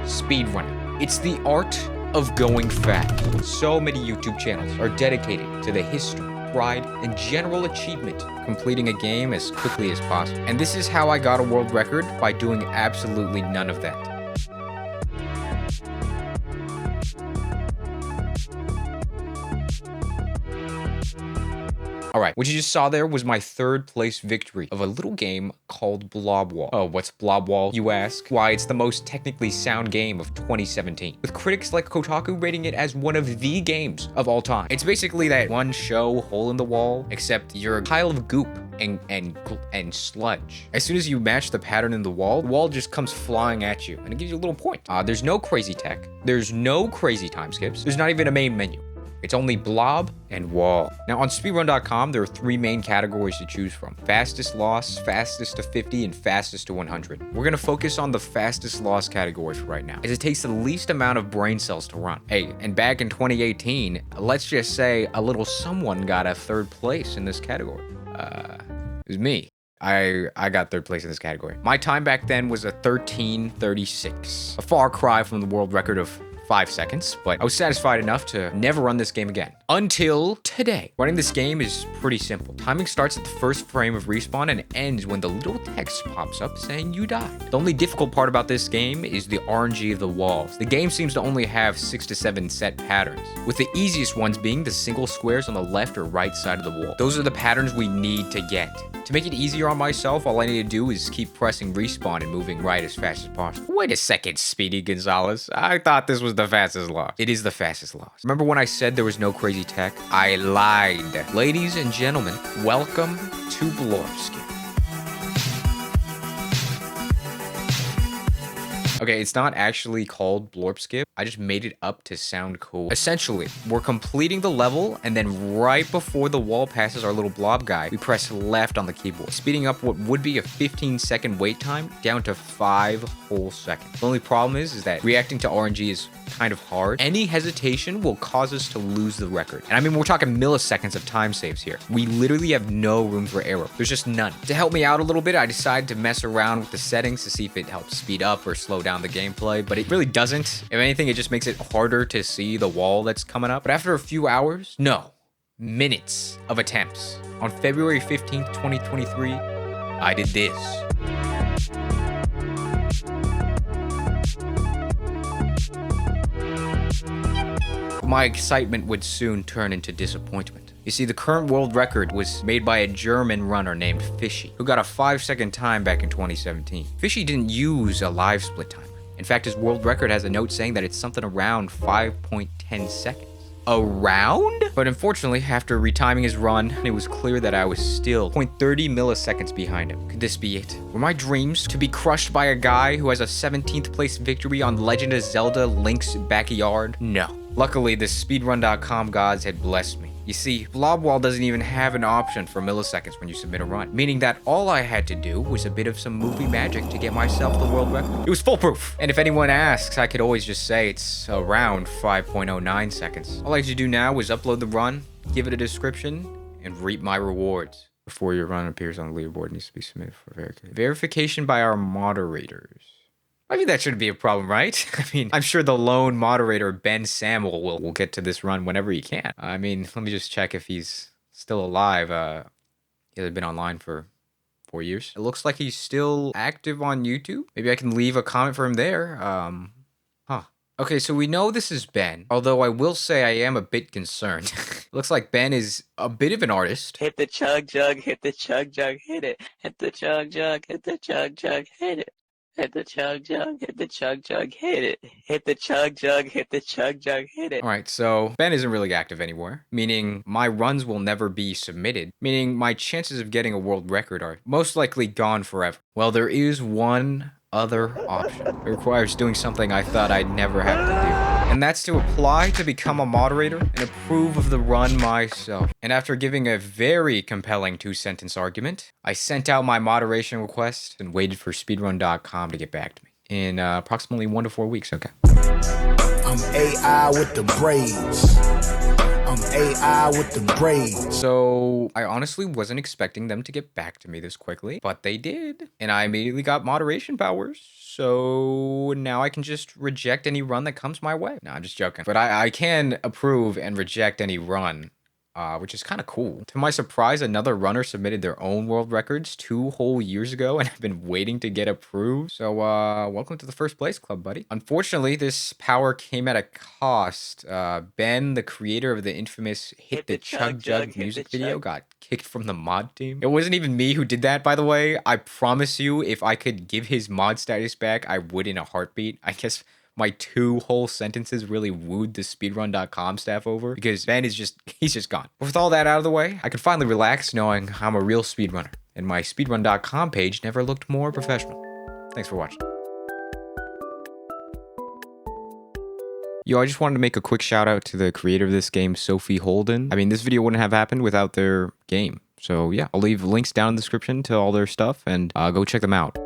speedrunning. It's the art of going fast. So many YouTube channels are dedicated to the history, pride, and general achievement completing a game as quickly as possible. And this is how I got a world record, by doing absolutely none of that. Alright, what you just saw there was my 3rd place victory of a little game called Blob Wall. Oh, what's Blob Wall, you ask? Why, it's the most technically sound game of 2017, with critics like Kotaku rating it as one of the games of all time. It's basically that one show, Hole in the Wall, except you're a pile of goop and sludge. As soon as you match the pattern in the wall just comes flying at you, and it gives you a little point. There's no crazy tech, there's no crazy time skips, there's not even a main menu. It's only blob and wall. Now on speedrun.com, there are 3 main categories to choose from: fastest loss, fastest to 50, and fastest to 100. We're gonna focus on the fastest loss category for right now, as it takes the least amount of brain cells to run. Hey, and back in 2018, let's just say a little someone got a 3rd place in this category. It was me. I got 3rd place in this category. My time back then was a 13:36, a far cry from the world record of 5 seconds, but I was satisfied enough to never run this game again. Until today. Running this game is pretty simple. Timing starts at the first frame of respawn and ends when the little text pops up saying you died. The only difficult part about this game is the RNG of the walls. The game seems to only have 6 to 7 set patterns, with the easiest ones being the single squares on the left or right side of the wall. Those are the patterns we need to get. To make it easier on myself, all I need to do is keep pressing respawn and moving right as fast as possible. Wait a second, Speedy Gonzalez. I thought this was the fastest loss. It is the fastest loss. Remember when I said there was no crazy tech? I lied. Ladies and gentlemen, welcome to Blorskip. Okay, it's not actually called Blorskip. I just made it up to sound cool. Essentially, we're completing the level, and then right before the wall passes our little blob guy, we press left on the keyboard, speeding up what would be a 15-second wait time down to 5 whole seconds. The only problem is that reacting to RNG is kind of hard. Any hesitation will cause us to lose the record. And I mean, we're talking milliseconds of time saves here. We literally have no room for error. There's just none. To help me out a little bit, I decided to mess around with the settings to see if it helps speed up or slow down the gameplay, but it really doesn't. If anything, it just makes it harder to see the wall that's coming up. But after a few hours, no, minutes of attempts, on February 15th, 2023, I did this. My excitement would soon turn into disappointment. You see, the current world record was made by a German runner named Fishy, who got a 5-second time back in 2017. Fishy didn't use a live split timer. In fact, his world record has a note saying that it's something around 5.10 seconds. Around? But unfortunately, after retiming his run, it was clear that I was still 0.30 milliseconds behind him. Could this be it? Were my dreams to be crushed by a guy who has a 17th place victory on Legend of Zelda Link's Backyard? No. Luckily, the speedrun.com gods had blessed me. You see, Blob Wall doesn't even have an option for milliseconds when you submit a run, meaning that all I had to do was a bit of some movie magic to get myself the world record. It was foolproof. And if anyone asks, I could always just say it's around 5.09 seconds. All I had to do now was upload the run, give it a description, and reap my rewards. Before your run appears on the leaderboard, it needs to be submitted for verification. Verification by our moderators. I mean, that shouldn't be a problem, right? I mean, I'm sure the lone moderator, Ben Samuel, will get to this run whenever he can. I mean, let me just check if he's still alive. He hasn't been online for 4 years. It looks like he's still active on YouTube. Maybe I can leave a comment for him there. Okay, so we know this is Ben, although I will say I am a bit concerned. Looks like Ben is a bit of an artist. Hit the chug jug, hit the chug jug, hit it. Hit the chug jug, hit the chug jug, hit it. Hit the chug jug, hit the chug jug, hit it. Hit the chug jug, hit the chug jug, hit it. Alright, so Ben isn't really active anymore, meaning my runs will never be submitted, meaning my chances of getting a world record are most likely gone forever. Well, there is one other option. It requires doing something I thought I'd never have to do. And that's to apply to become a moderator and approve of the run myself. And after giving a very compelling 2-sentence argument, I sent out my moderation request and waited for speedrun.com to get back to me. In approximately 1 to 4 weeks, okay. I'm AI with the braids. I'm AI with the braids. So I honestly wasn't expecting them to get back to me this quickly, but they did. And I immediately got moderation powers. So now I can just reject any run that comes my way. No, I'm just joking. But I can approve and reject any run, which is kind of cool. To my surprise, another runner submitted their own world records 2 whole years ago, and I've been waiting to get approved. So welcome to the first place club, buddy. Unfortunately, this power came at a cost. Ben, the creator of the infamous Hit the Chug Jug music video, got kicked from the mod team. It wasn't even me who did that, by the way. I promise you, if I could give his mod status back, I would in a heartbeat. I guess my 2 whole sentences really wooed the speedrun.com staff over because Ben is he's just gone. But with all that out of the way, I could finally relax knowing I'm a real speedrunner, and my speedrun.com page never looked more professional. Thanks for watching. Yo, I just wanted to make a quick shout out to the creator of this game, Sophie Houlden. I mean, this video wouldn't have happened without their game. So yeah, I'll leave links down in the description to all their stuff, and go check them out.